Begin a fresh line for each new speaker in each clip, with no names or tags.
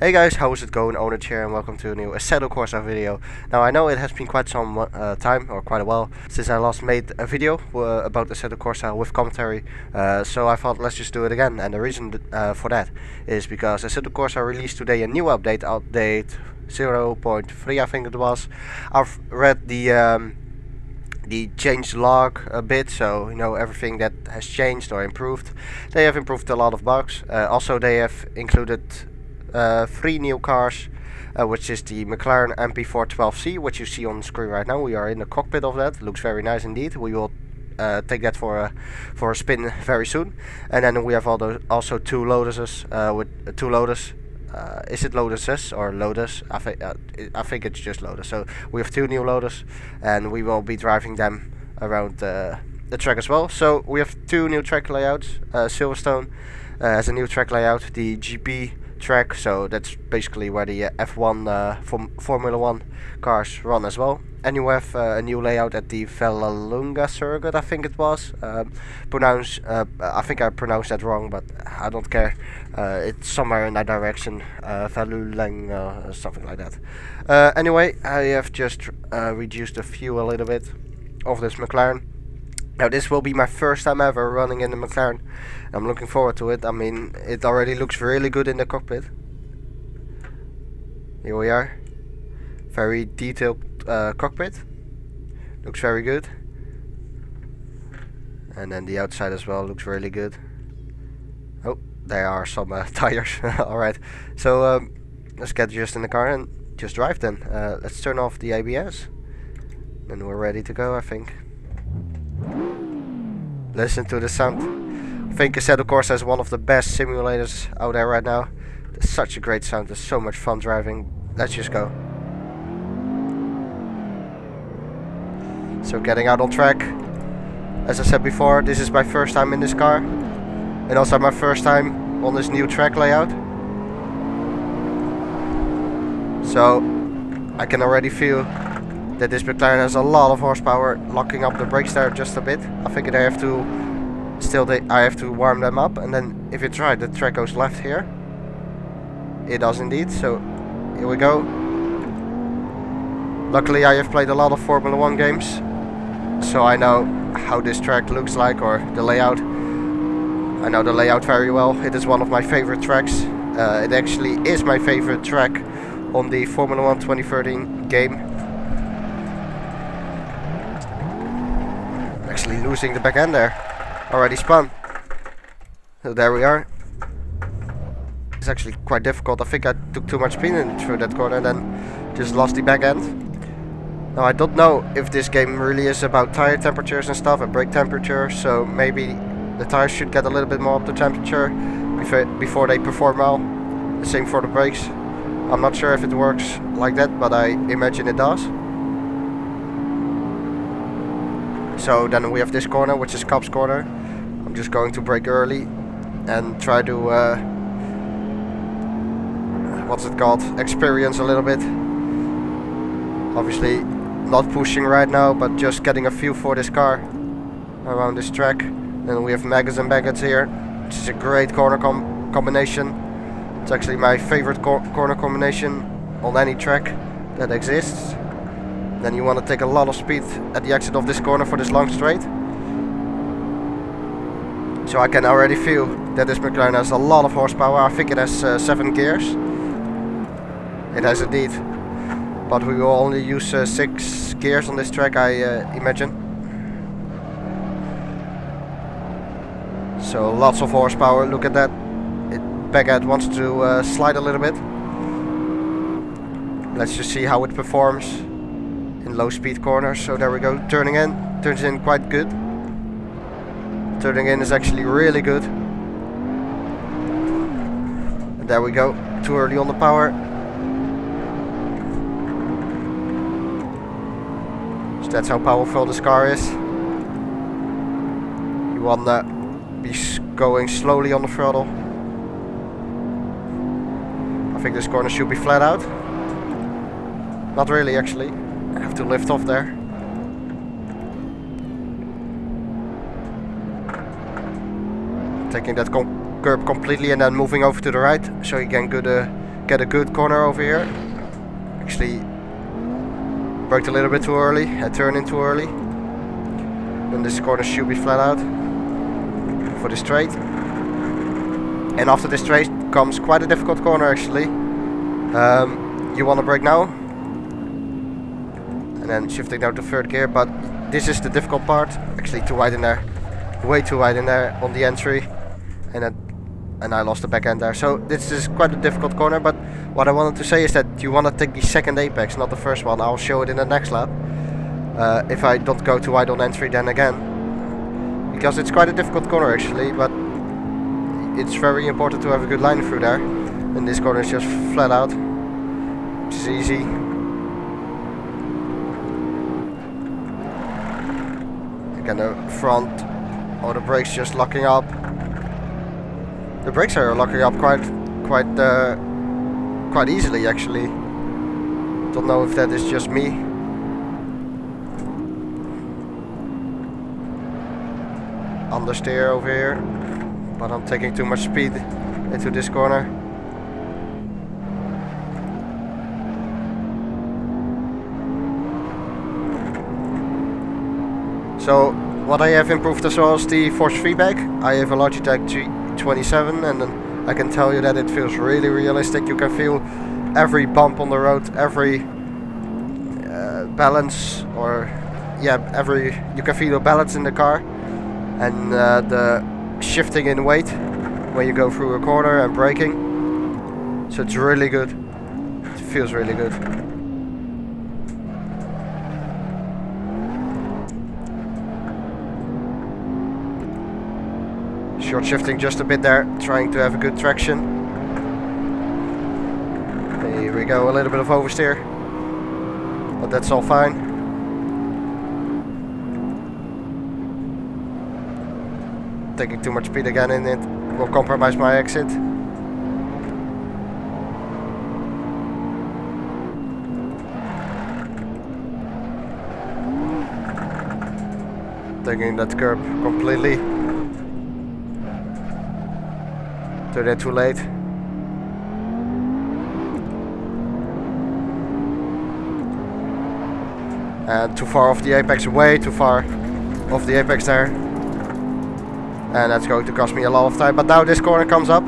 Hey guys, how's it going? Owner here and welcome to a new Assetto Corsa video. Now I know it has been quite some time, or quite a while, since I last made a video about Assetto Corsa with commentary, so I thought let's just do it again. And the reason for that is because Assetto Corsa released today a new update 0.3 I think it was. I've read the changed log a bit, so you know everything that has changed or improved. They have improved a lot of bugs. Also they have included 3 new cars, which is the McLaren MP4-12C, which you see on the screen right now. We are in the cockpit of that. Looks very nice indeed. We will take that for a spin very soon. And then we have also 2 Lotuses, with 2 Lotus. Is it Lotus S or Lotus? I think it's just Lotus. So we have 2 new Lotus, and we will be driving them around the track as well. So we have 2 new track layouts. Silverstone has a new track layout, the GP track, so that's basically where the F1 from Formula 1 cars run as well. And you have a new layout at the Vallelunga circuit, I think it was. I think I pronounced that wrong, but I don't care. It's somewhere in that direction, Vallelunga, something like that. Anyway, I have just reduced the fuel a little bit of this McLaren. Now this will be my first time ever running in the McLaren. I'm looking forward to it. I mean, it already looks really good in the cockpit. Here we are. Very detailed cockpit. Looks very good. And then the outside as well looks really good. Oh, there are some tires. Alright, so let's get just in the car and just drive then. Let's turn off the ABS. Then we're ready to go, I think. Listen to the sound. I think Assetto Corsa is one of the best simulators out there right now. It's such a great sound. It's so much fun driving. Let's just go. So getting out on track. As I said before, this is my first time in this car. And also my first time on this new track layout. So I can already feel that this McLaren has a lot of horsepower, locking up the brakes there just a bit. I think I have to warm them up, and then if you try, the track goes left here. It does indeed, so here we go. Luckily I have played a lot of Formula 1 games, so I know how this track looks like, or the layout. I know the layout very well. It is one of my favorite tracks. It actually is my favorite track on the Formula 1 2013 game. Actually losing the back end there. Already spun. So there we are. It's actually quite difficult. I think I took too much spin through that corner and then just lost the back end. Now I don't know if this game really is about tire temperatures and stuff and brake temperature, so maybe the tires should get a little bit more up to temperature before they perform well. The same for the brakes. I'm not sure if it works like that, but I imagine it does. So then we have this corner, which is Cop's corner. I'm just going to brake early and try to what's it called? Experience a little bit. Obviously not pushing right now, but just getting a feel for this car around this track. Then we have Maggots and Baggots here, which is a great corner combination. It's actually my favorite corner combination on any track that exists. Then you want to take a lot of speed at the exit of this corner for this long straight. So I can already feel that this McLaren has a lot of horsepower. I think it has 7 gears. It has indeed. But we will only use 6 gears on this track, I imagine. So lots of horsepower, look at that. Backhead wants to slide a little bit. Let's just see how it performs in low speed corners. So there we go, turning in, turns in quite good. Turning in is actually really good. And there we go, too early on the power. So that's how powerful this car is. You want to be going slowly on the throttle. I think this corner should be flat out. Not really actually. I have to lift off there. Taking that curb completely and then moving over to the right, so you can get get a good corner over here. Actually, braked a little bit too early. I turned in too early. Then this corner should be flat out for the straight. And after this straight comes quite a difficult corner actually. You want to brake now. And then shifting down to third gear, but this is the difficult part. Actually too wide in there. Way too wide in there on the entry. And I lost the back end there. So this is quite a difficult corner, but what I wanted to say is that you want to take the second apex, not the first one. I'll show it in the next lap. If I don't go too wide on entry then again. Because it's quite a difficult corner actually, but it's very important to have a good line through there. And this corner is just flat out, which is easy. Again, the front or the brakes just locking up. The brakes are locking up quite easily actually. Don't know if that is just me. Understeer over here, but I'm taking too much speed into this corner. So what I have improved as well is the force feedback. I have a Logitech G27 and then I can tell you that it feels really realistic. You can feel every bump on the road, every balance, or yeah, you can feel the balance in the car, and the shifting in weight when you go through a corner and braking. So it's really good. It feels really good. Short shifting just a bit there, trying to have a good traction. Here we go, a little bit of oversteer, but that's all fine. Taking too much speed again in it will compromise my exit. Taking that curb completely. Turned in too late. And too far off the apex, way too far off the apex there. And that's going to cost me a lot of time. But now this corner comes up.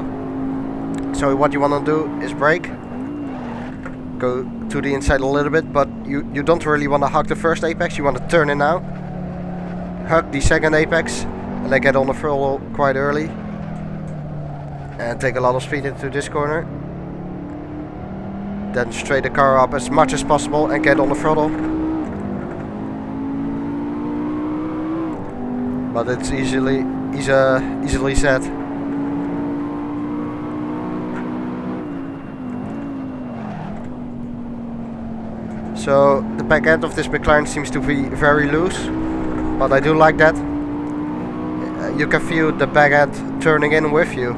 So what you want to do is brake. Go to the inside a little bit, but you don't really want to hug the first apex. You want to turn in now. Hug the second apex. And then get on the throttle quite early. And take a lot of speed into this corner. Then straight the car up as much as possible and get on the throttle. But it's easily said. So the back end of this McLaren seems to be very loose, but I do like that. You can feel the back end turning in with you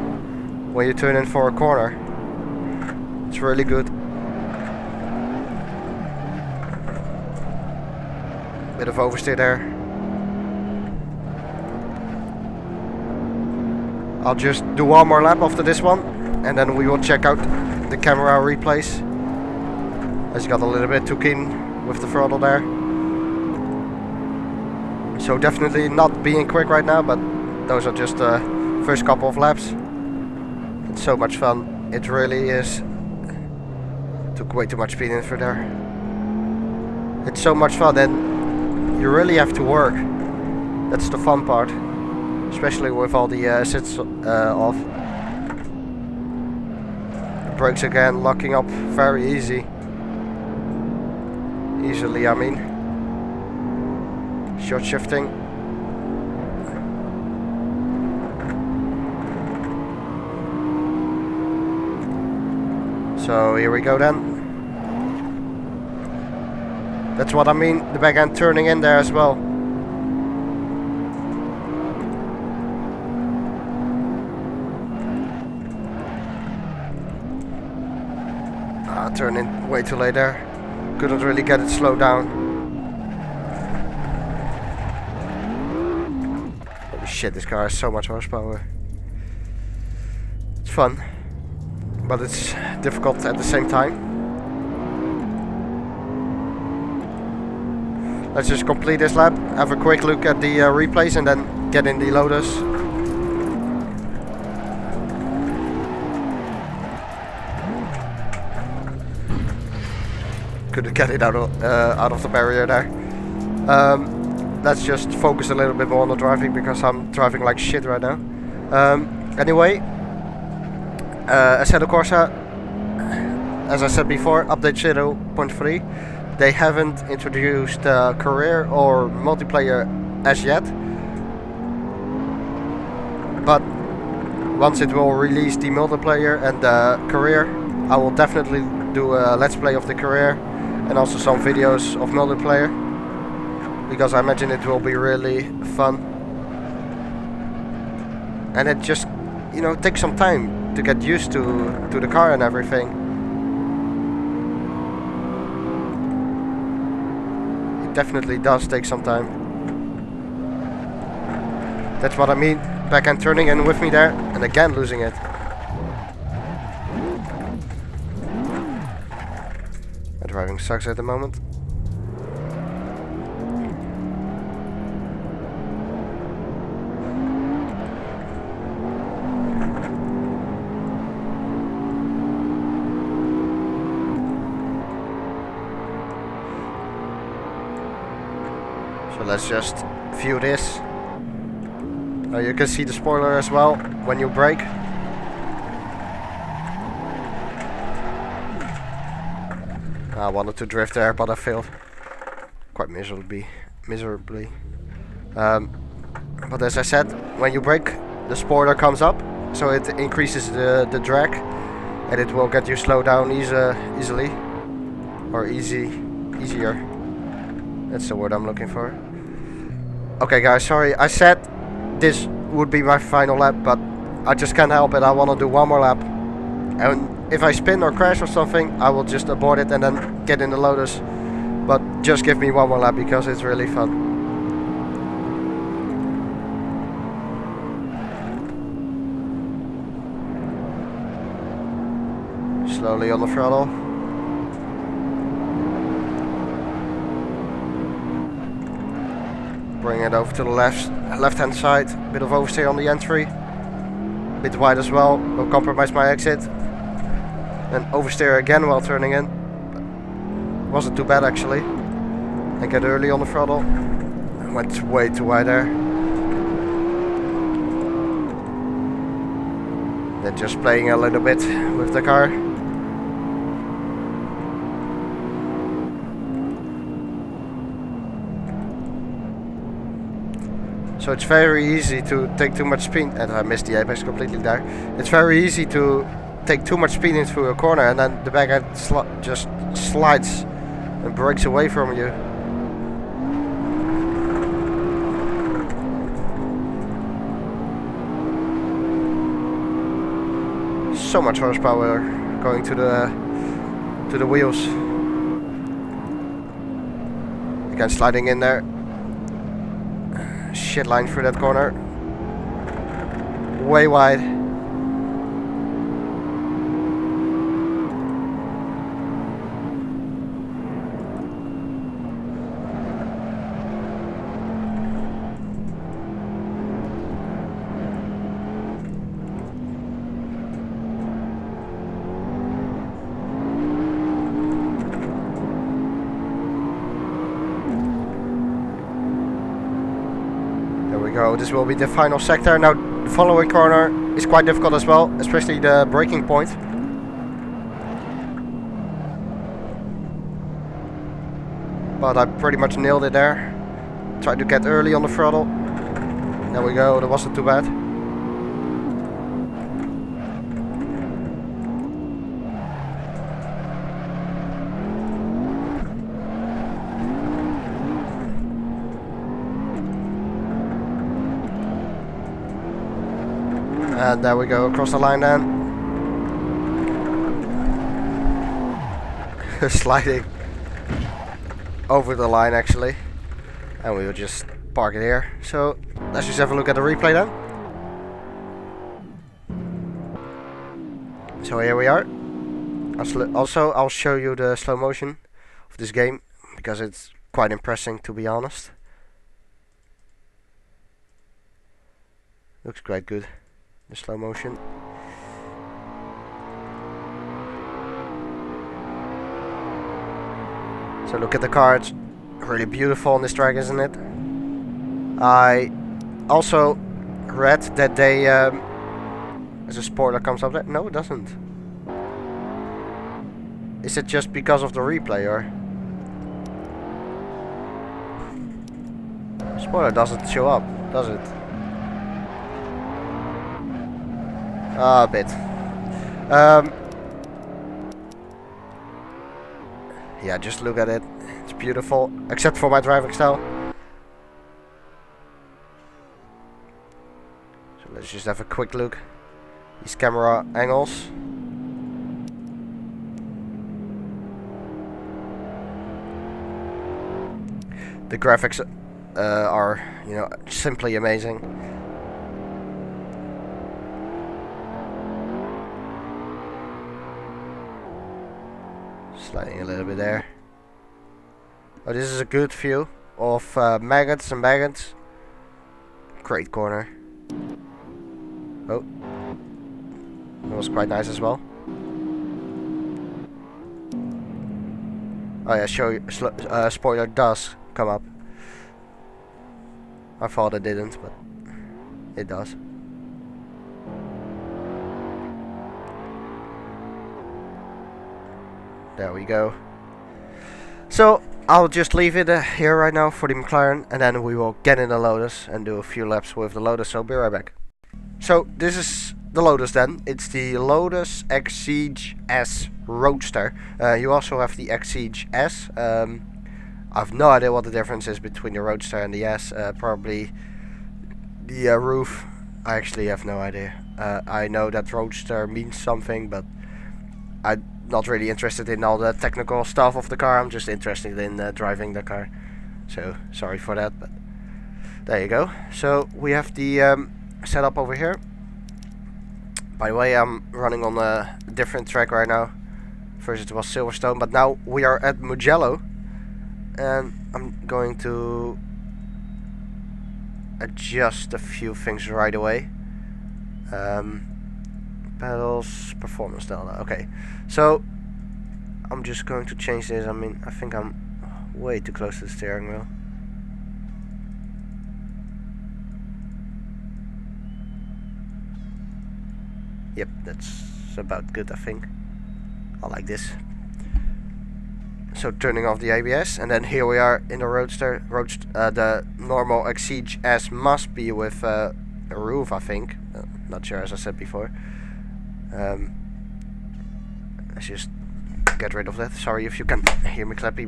when you turn in for a corner. It's really good. Bit of oversteer there. I'll just do one more lap after this one, and then we will check out the camera replays. I just got a little bit too keen with the throttle there. So definitely not being quick right now, but those are just the first couple of laps. It's so much fun. It really is. Took way too much speed in for there. It's so much fun, and you really have to work. That's the fun part. Especially with all the assets off. Brakes again, locking up very easily, I mean. Short shifting. So here we go then. That's what I mean, the back end turning in there as well. Turn in way too late there. Couldn't really get it slowed down. Holy shit, this car has so much horsepower. It's fun, but it's difficult at the same time. Let's just complete this lap, have a quick look at the replays and then get in the Lotus. Couldn't get it out of the barrier there. Let's just focus a little bit more on the driving because I'm driving like shit right now. Anyway, Assetto Corsa, as I said before, update 0.3. They haven't introduced career or multiplayer as yet, but once it will release the multiplayer and the career, I will definitely do a let's play of the career and also some videos of multiplayer, because I imagine it will be really fun. And it just, you know, takes some time to get used to the car and everything. It definitely does take some time. That's what I mean. Backhand turning in with me there, and again losing it. My driving sucks at the moment. So let's just view this. You can see the spoiler as well when you brake. I wanted to drift there, but I failed quite miserably. But as I said, when you brake, the spoiler comes up, so it increases the drag, and it will get you slowed down easily, or easier. That's the word I'm looking for. Okay, guys, sorry. I said this would be my final lap, but I just can't help it. I want to do one more lap, and if I spin or crash or something, I will just abort it and then get in the Lotus. But just give me one more lap because it's really fun. Slowly on the throttle. Bring it over to the left hand side. Bit of oversteer on the entry. Bit wide as well. Will compromise my exit. And oversteer again while turning in. Wasn't too bad actually. And get early on the throttle. Went way too wide there. Then just playing a little bit with the car. So it's very easy to take too much speed, and I missed the apex completely there. It's very easy to take too much speed into a corner, and then the back end just slides and breaks away from you. So much horsepower going to the wheels. Again, sliding in there. Shit line through that corner. Way wide. Go. This will be the final sector. Now the following corner is quite difficult as well, especially the braking point. But I pretty much nailed it there. Tried to get early on the throttle. There we go, that wasn't too bad. And there we go, across the line then. Sliding over the line actually. And we will just park it here. So let's just have a look at the replay then. So here we are. Also, I'll show you the slow motion of this game, because it's quite impressive, to be honest. Looks quite good, the slow motion. So look at the car, it's really beautiful on this track, isn't it? I also read that they, as a spoiler comes up there. No, it doesn't. Is it just because of the replay, or? Spoiler doesn't show up, does it? A bit. Yeah, just look at it. It's beautiful, except for my driving style. So let's just have a quick look. These camera angles. The graphics are, you know, simply amazing. Sliding a little bit there. Oh, this is a good view of maggots and maggots. Great corner. Oh, that was quite nice as well. Oh yeah, show you, spoiler does come up. I thought it didn't, but it does. There we go. So I'll just leave it here right now for the McLaren, and then we will get in the Lotus and do a few laps with the Lotus, so be right back. So this is the Lotus then. It's the Lotus Exige S Roadster. You also have the Exige S. I have no idea what the difference is between the Roadster and the S. Probably the roof. I actually have no idea. I know that Roadster means something, but I'm not really interested in all the technical stuff of the car. I'm just interested in driving the car. So sorry for that, but there you go. So we have the setup over here. By the way, I'm running on a different track right now. First it was Silverstone, but now we are at Mugello, and I'm going to adjust a few things right away. Pedals, performance delta. Okay, so I'm just going to change this. I mean, I think I'm way too close to the steering wheel. Yep, that's about good, I think. I like this. So turning off the ABS, and then here we are in the Roadster. The normal Exige S must be with a roof, I think. Not sure, as I said before. Let's just get rid of that. Sorry if you can hear me clapping,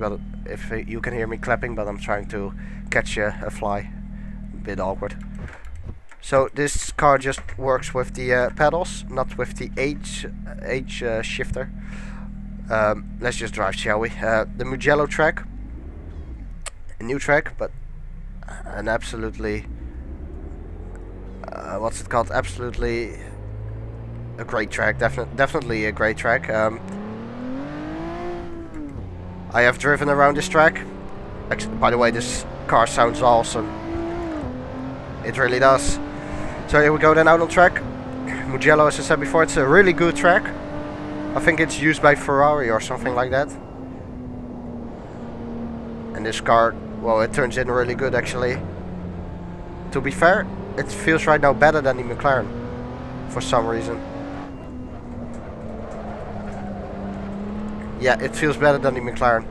but I'm trying to catch a fly. A bit awkward. So this car just works with the pedals, not with the H shifter. Let's just drive, shall we? The Mugello track, a new track, but an absolutely what's it called? Absolutely a great track. Definitely a great track. I have driven around this track. By the way, this car sounds awesome. It really does. So here we go then, out on track. Mugello, as I said before, it's a really good track. I think it's used by Ferrari or something like that. And this car, well, it turns in really good actually. To be fair, it feels right now better than the McLaren for some reason. Yeah, it feels better than the McLaren,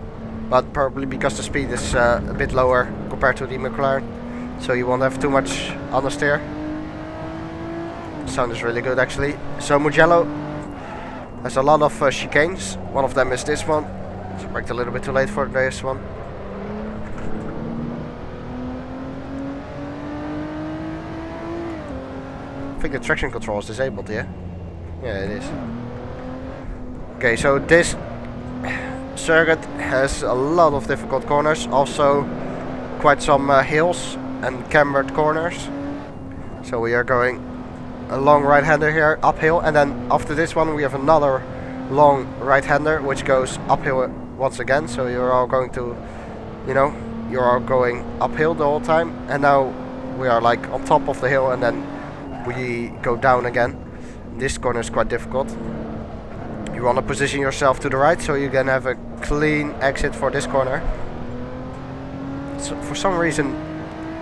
but probably because the speed is a bit lower compared to the McLaren, so you won't have too much understeer. The sound is really good actually. So Mugello has a lot of chicanes. One of them is this one. So braked a little bit too late for this one. I think the traction control is disabled, yeah? Yeah, it is. Okay, so this circuit has a lot of difficult corners, also quite some hills and cambered corners. So we are going a long right-hander here, uphill, and then after this one we have another long right-hander which goes uphill once again, so you're all going to, you know, you're all going uphill the whole time, and now we are like on top of the hill and then we go down again. This corner is quite difficult. You want to position yourself to the right so you can have a clean exit for this corner. So for some reason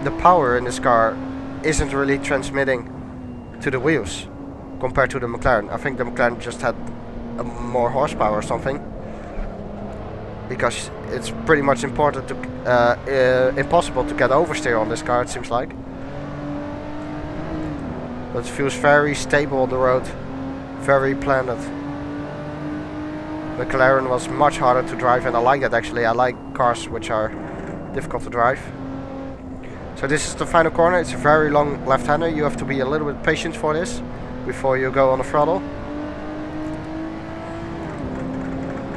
the power in this car isn't really transmitting to the wheels compared to the McLaren. I think the McLaren just had more horsepower or something, because it's pretty much impossible to get oversteer on this car, it seems like. But it feels very stable on the road, very planted. McLaren was much harder to drive, and I like that actually. I like cars which are difficult to drive. So this is the final corner. It's a very long left-hander. You have to be a little bit patient for this before you go on the throttle.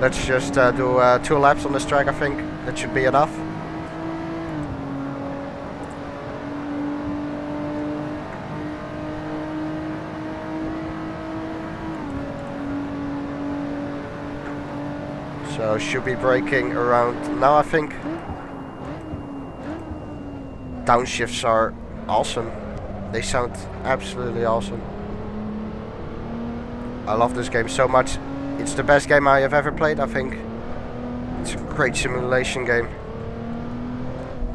Let's just do 2 laps on this track. I think that should be enough. So should be braking around now, I think. Downshifts are awesome. They sound absolutely awesome. I love this game so much. It's the best game I have ever played, I think. It's a great simulation game.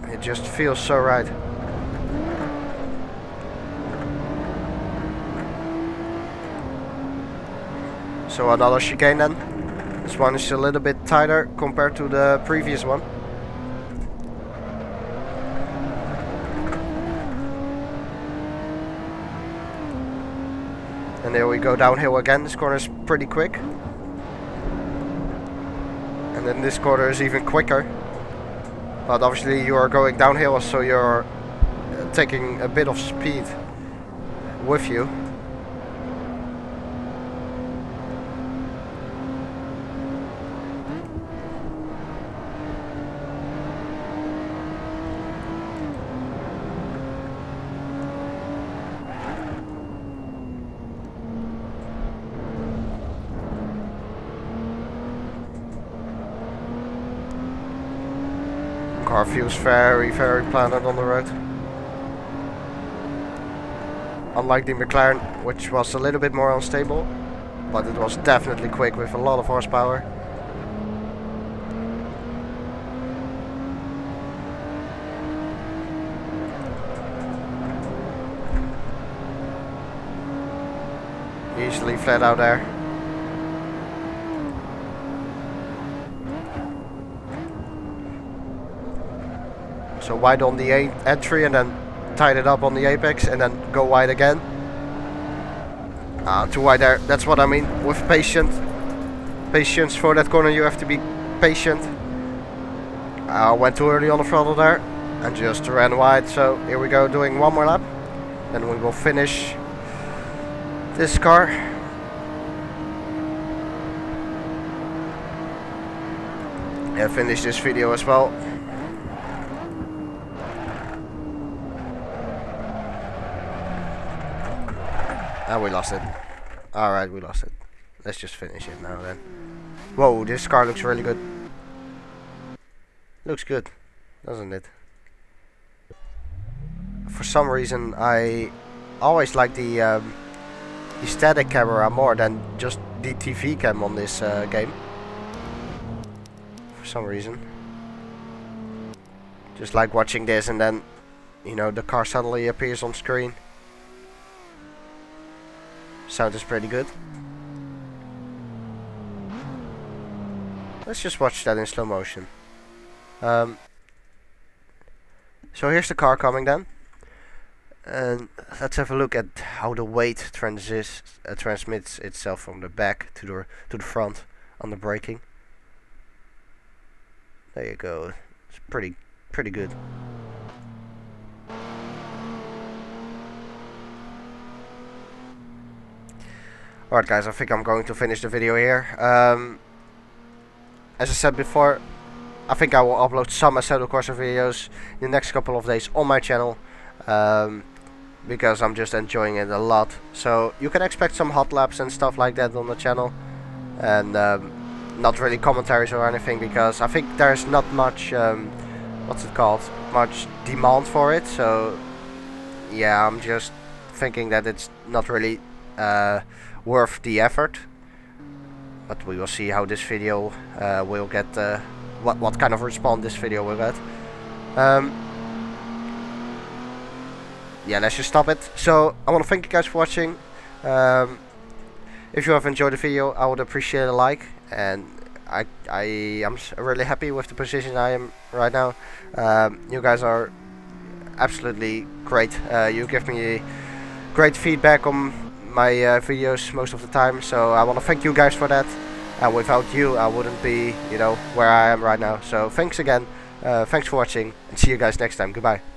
It just feels so right. So another chicane then. This one is a little bit tighter compared to the previous one. And there we go downhill again. This corner is pretty quick. And then this corner is even quicker. But obviously you are going downhill, so you're taking a bit of speed with you. Car feels very, very planted on the road. Unlike the McLaren, which was a little bit more unstable, but it was definitely quick with a lot of horsepower. Easily flat out there. So wide on the entry and then tied it up on the apex and then go wide again. Too wide there. That's what I mean with patience for that corner. You have to be patient. I went too early on the throttle there and just ran wide. So here we go, doing one more lap. Then we will finish this car. And finish this video as well. And we lost it. Alright, we lost it. Let's just finish it now then. Whoa, this car looks really good. Looks good, doesn't it? For some reason I always like the static camera more than just the TV cam on this game. For some reason. Just like watching this and then, you know, the car suddenly appears on screen. Sound is pretty good. Let's just watch that in slow motion. So here's the car coming then. And let's have a look at how the weight transmits itself from the back to the front on the braking. There you go. It's pretty good. Alright guys, I think I'm going to finish the video here. As I said before, I think I will upload some Assetto Corsa videos in the next couple of days on my channel. Because I'm just enjoying it a lot. So you can expect some hot laps and stuff like that on the channel. and not really commentaries or anything, because I think there's not much what's it called, much demand for it. So yeah, I'm just thinking that it's not really worth the effort. But we will see how this video will get, what kind of response this video will get. Yeah, let's just stop it. So I want to thank you guys for watching. If you have enjoyed the video, I would appreciate a like, and I am really happy with the position I am right now. You guys are absolutely great. You give me great feedback on my videos most of the time, so I want to thank you guys for that. Without you, I wouldn't be, where I am right now. So thanks again. Thanks for watching, and see you guys next time. Goodbye.